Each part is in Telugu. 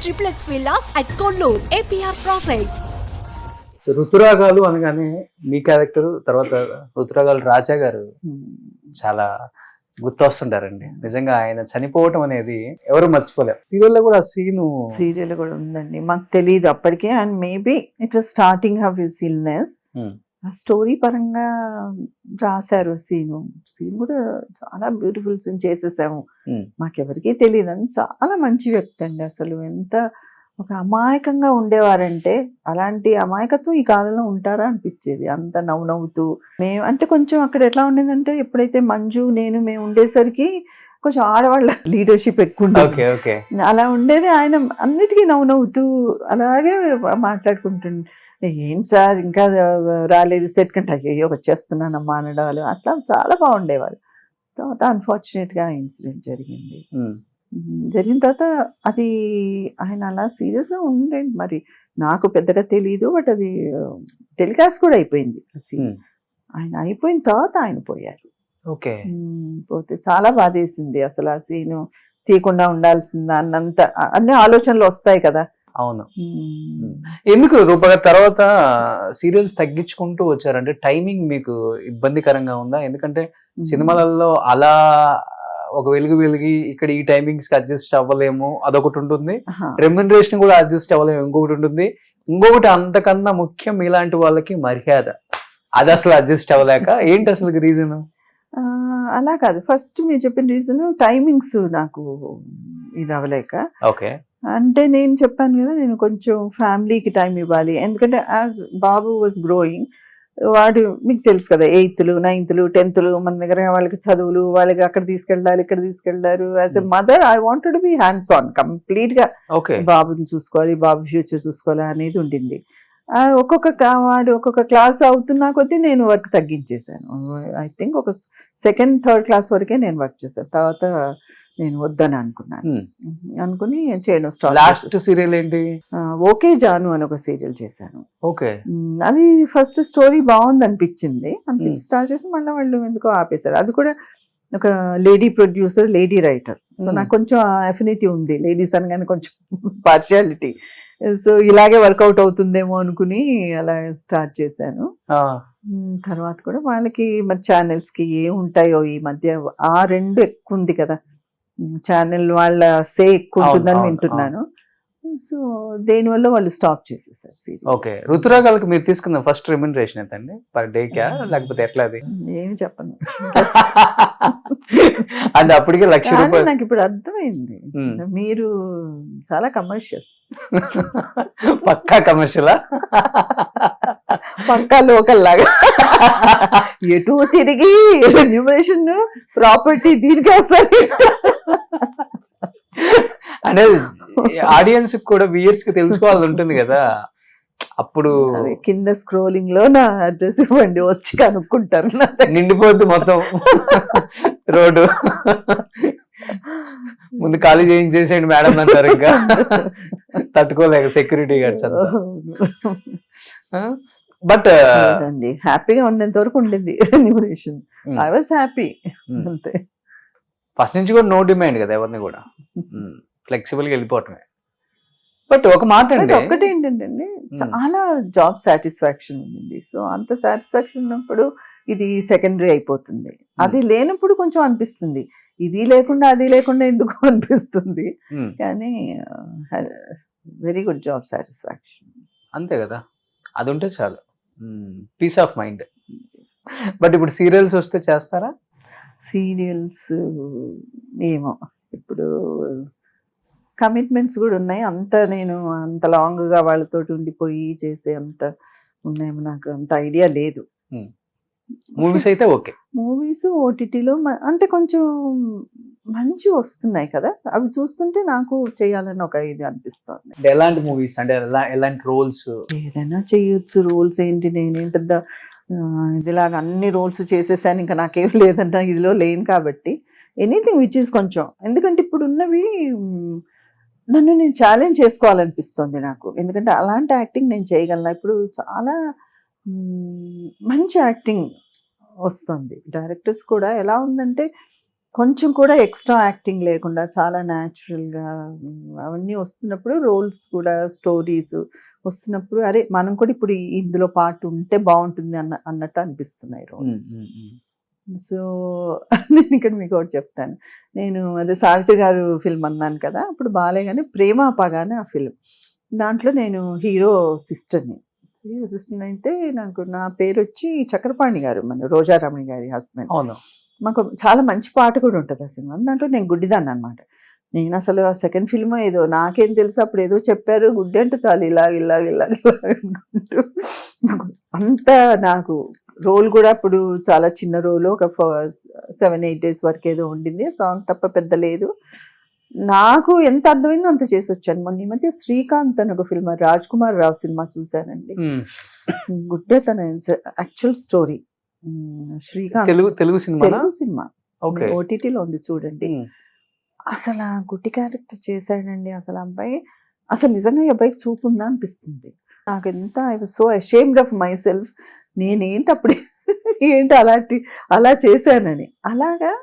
triplex villas at Kollur, APR Projects. So Rituragalu అనగానే మీ క్యారెక్టర్ తర్వాత ఋతురాగాలు రాజా గారు చాలా గుర్తొస్తుంటారండి. నిజంగా ఆయన చనిపోవటం అనేది ఎవరు మర్చిపోలేరు. సీరియల్లో కూడా సీరియల్ కూడా ఉందండి, మాకు తెలియదు అప్పటికే. And maybe it was starting of his illness. ఆ స్టోరీ పరంగా రాశారు సీన్ కూడా చాలా బ్యూటిఫుల్ సీన్ చేసేసాము. మాకెవరికీ తెలియదు అని. చాలా మంచి వ్యక్తి అండి, అసలు ఎంత ఒక అమాయకంగా ఉండేవారంటే అలాంటి అమాయకత్వం ఈ కాలంలో ఉంటారా అనిపించేది. అంత నవ్వుతూ మేము అంటే కొంచెం అక్కడ ఎట్లా ఉండేదంటే ఎప్పుడైతే మంజు మేము ఉండేసరికి కొంచెం ఆడవాళ్ళ లీడర్షిప్ ఎక్కువ ఉండేది. అలా ఉండేది. ఆయన అన్నిటికీ నవ్వుతూ అలాగే మాట్లాడుకుంటుండే. ఏం సార్ ఇంకా రాలేదు సెట్ కంటే, అయ్యో వచ్చేస్తున్నానమ్మా అనడాలు అట్లా చాలా బాగుండేవారు. తర్వాత అన్ఫార్చునేట్గా ఇన్సిడెంట్ జరిగింది. జరిగిన తర్వాత అది ఆయన అలా సీరియస్గా ఉండండి, మరి నాకు పెద్దగా తెలీదు. బట్ అది టెలికాస్ట్ కూడా అయిపోయింది ఆ సీన్. ఆయన అయిపోయిన తర్వాత ఆయన పోయారు. పోతే చాలా బాధేసింది అసలు. ఆ సీను తీయకుండా ఉండాల్సిందా అన్నంత అన్ని ఆలోచనలు వస్తాయి కదా. అవును. ఎందుకు రూపగా తర్వాత సీరియల్స్ తగ్గించుకుంటూ వచ్చారంటే టైమింగ్ మీకు ఇబ్బందికరంగా ఉందా? ఎందుకంటే సినిమాలలో అలా ఒక వెలిగి ఇక్కడ ఈ టైమింగ్స్ కి అడ్జస్ట్ అవ్వలేము, అదొకటి ఉంటుంది. రెమ్యునరేషన్ కూడా అడ్జస్ట్ అవ్వలేము, ఇంకొకటి ఉంటుంది. ఇంకొకటి అంతకన్నా ముఖ్యం ఇలాంటి వాళ్ళకి మర్యాద, అది అసలు అడ్జస్ట్ అవ్వలేక ఏంటి అసలు రీజన్? అలా కాదు, ఫస్ట్ మీరు చెప్పిన రీజన్ టైమింగ్స్ నాకు ఇది అవ్వలేక. ఓకే. అంటే నేను చెప్పాను కదా, నేను కొంచెం ఫ్యామిలీకి టైం ఇవ్వాలి. ఎందుకంటే యాజ్ బాబు వాజ్ గ్రోయింగ్, వాడు మీకు తెలుసు కదా 8th, 9th, 10th మన దగ్గర వాళ్ళకి చదువులు, వాళ్ళకి అక్కడ తీసుకెళ్ళాలి ఇక్కడ తీసుకెళ్లారు. As a mother I wanted to be hands on complete గా. బాబుని చూసుకోవాలి, బాబు ఫ్యూచర్ చూసుకోవాలి అనేది ఉండింది. వాడు ఒక్కొక్క క్లాస్ అవుతున్నా కొద్దీ నేను వర్క్ తగ్గించేశాను. ఐ థింక్ ఒక 2nd, 3rd క్లాస్ వరకే నేను వర్క్ చేశాను. తర్వాత నేను వద్దని అనుకున్నాను. అనుకుని చేయడం స్టార్ట్. లాస్ట్ సీరియల్ ఏంటి? ఓకే జాను అని ఒక సీరియల్ చేశాను. ఓకే. అది ఫస్ట్ స్టోరీ బాగుంది అనిపించింది స్టార్ట్ చేసి మళ్ళీ వాళ్ళు ఎందుకో ఆపేశారు. అది కూడా ఒక lady producer, lady writer. So నాకు కొంచెం అఫినిటీ ఉంది లేడీస్ అనగానే, కొంచెం పార్షియాలిటీ. సో ఇలాగే వర్కౌట్ అవుతుందేమో అనుకుని అలా స్టార్ట్ చేశాను. తర్వాత కూడా వాళ్ళకి మరి ఛానల్స్ కి ఏముంటాయో ఈ మధ్య ఆ 2 ఎక్కువ ఉంది కదా, ఛానల్ వాళ్ళ సే ఎక్కువ ఉంటుందని వింటున్నాను. సో దేనివల్ల వాళ్ళు స్టాప్ చేసేసారు సీరియల్. ఓకే. ఋతురాగాలకు మీరు తీసుకున్న ఫస్ట్ రెమ్యునరేషన్ ఎంత అండి? పర్ డే కా లేకపోతే ఎట్లా? అది ఏమి చెప్పను. అంటే అప్పటికే 1,00,000 రూపాయలు. నాకు ఇప్పుడు అర్థమైంది, మీరు చాలా కమర్షియల్. పక్కా కమర్షియలా? పక్కా లోకల్ లాగా ఎటు తిరిగి రెమ్యునరేషన్ ప్రాపర్టీ దీనికి వస్తారు. అంటే ఆడియన్స్ కూడా వ్యూయర్స్ కి తెలుసుకోవాలని ఉంటుంది కదా. అప్పుడు కింద స్క్రోలింగ్ లో నా అడ్రస్ ఇవ్వండి, వచ్చి కనుక్కుంటారు. నిండిపోద్ది మొత్తం రోడ్డు. ముందు ఖాళీ చేసేయండి మేడం అంటారు, ఇంకా తట్టుకోలేక సెక్యూరిటీ గార్డ్స్ అంతా. బట్ హ్యాపీగా ఉన్నంత వరకు ఉండింది రెమ్యునరేషన్. ఐ వాజ్ హ్యాపీ అంతే. ఫస్ట్ నుంచి కూడా నో డిమాండ్ కదా, ఎవరిని కూడా ఫ్లెక్సిబుల్ గా వెళ్ళిపోవటమే. బట్ ఒక మాట అండి, ఒక్కటి ఏంటంటే చాలా జాబ్ సాటిస్ఫాక్షన్ ఉంది. సో అంత సాటిస్ఫాక్షన్ ఉన్నప్పుడు ఇది సెకండరీ అయిపోతుంది. అది లేనప్పుడు కొంచెం అనిపిస్తుంది, ఇది లేకుండా అది లేకుండా ఎందుకు అనిపిస్తుంది. కానీ వెరీ గుడ్ జాబ్ సాటిస్ఫాక్షన్. అంతే కదా, అది ఉంటే చాలు, పీస్ ఆఫ్ మైండ్. బట్ ఇప్పుడు సీరియల్స్ వస్తే చేస్తారా? సీరియల్స్ ఏమో, ఇప్పుడు కమిట్మెంట్స్ కూడా ఉన్నాయి. నేను అంత లాంగ్గా వాళ్ళతో ఉండిపోయి చేసే అంత ఉన్నాయేమో నాకు అంత ఐడియా లేదు. మూవీస్ అయితే ఓకే. మూవీస్ ఓటీటీలో అంటే కొంచెం మంచి వస్తున్నాయి కదా, అవి చూస్తుంటే నాకు చేయాలని ఒక ఇది అనిపిస్తుంది. ఎలాంటి మూవీస్ అంటే ఎలాంటి రోల్స్? ఏదైనా చేయొచ్చు. రోల్స్ ఏంటి, నేనేం పెద్ద ఇదిలాగా అన్ని రోల్స్ చేసేసాను ఇంకా నాకేం లేదంట ఇదిలో లేను. కాబట్టి ఎనీథింగ్ విచ్ ఈస్ కొంచెం, ఎందుకంటే ఇప్పుడు ఉన్నవి నన్ను నేను ఛాలెంజ్ చేసుకోవాలనిపిస్తుంది నాకు. ఎందుకంటే అలాంటి యాక్టింగ్ నేను చేయగలను. ఇప్పుడు చాలా మంచి యాక్టింగ్ వస్తుంది. డైరెక్టర్స్ కూడా ఎలా ఉందంటే కొంచెం కూడా ఎక్స్ట్రా యాక్టింగ్ లేకుండా చాలా న్యాచురల్గా అవన్నీ వస్తున్నప్పుడు రోల్స్ కూడా స్టోరీస్ వస్తున్నప్పుడు అరే మనం కూడా ఇప్పుడు ఇందులో పార్ట్ ఉంటే బాగుంటుంది అన్నట్టు అనిపిస్తున్నాయి రోల్స్. సో నేను ఇక్కడ మీకు ఒకటి చెప్తాను. నేను అదే సావిత్రి గారు ఫిల్మ్ అన్నాను కదా, అప్పుడు బాలేగానే ప్రేమ పగానే ఆ ఫిల్మ్, దాంట్లో నేను హీరో సిస్టర్ని అయితే నాకు నా పేరు వచ్చి చక్రపాణి గారు, మన రోజారమణి గారి హస్బెండ్. అవును. మాకు చాలా మంచి పాట కూడా ఉంటుంది ఆ సినిమా. దాంట్లో నేను గుడ్డిదాన్ని అనమాట. నేను అసలు ఆ సెకండ్ ఫిల్మ్ ఏదో నాకేం తెలుసు, అప్పుడు ఏదో చెప్పారు గుడ్డి అంటే చాలు ఇలాగ అనుకుంటూ అంత నాకు రోల్ కూడా అప్పుడు చాలా చిన్న రోల్, ఒక 7-8 days వరకు ఏదో ఉండింది, సాంగ్ తప్ప పెద్ద లేదు. నాకు ఎంత అర్థమైందో అంత చేసి వచ్చాను. మొన్న ఈ మధ్య శ్రీకాంత్ అని ఒక ఫిల్మ్, రాజ్ కుమార్ రావు సినిమా చూశానండి. గుడ్డే తన actual story. Srikanth Telugu cinema ఓటీటీలో ఉంది చూడండి. అసలు ఆ గుడ్డి క్యారెక్టర్ చేశాడండి. అసలు అబ్బాయి అసలు నిజంగా ఈ అబ్బాయికి చూపు ఉందా అనిపిస్తుంది నాకు. ఎంత I was so ashamed of my self, నేనేంటి అప్పుడు ఏంటి అలా చేశానని. అలాగా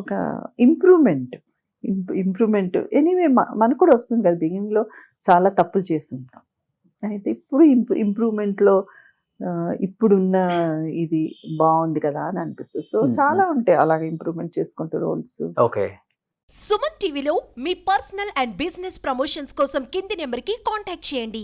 ఒక ఇంప్రూవ్మెంట్ ఎనీవే మనకు కూడా వస్తుంది కదా, బిగినింగ్లో చాలా తప్పులు చేస్తుంటాం. అయితే ఇప్పుడు ఇంప్రూవ్మెంట్లో ఇప్పుడున్న ఇది బాగుంది కదా అని అనిపిస్తుంది. సో చాలా ఉంటాయి అలాగే ఇంప్రూవ్మెంట్ చేసుకుంటూ రోల్స్. ఓకే. సుమన్ టీవీలో మీ పర్సనల్ అండ్ బిజినెస్ ప్రమోషన్స్ కోసం కింది నెంబర్కి కాంటాక్ట్ చేయండి.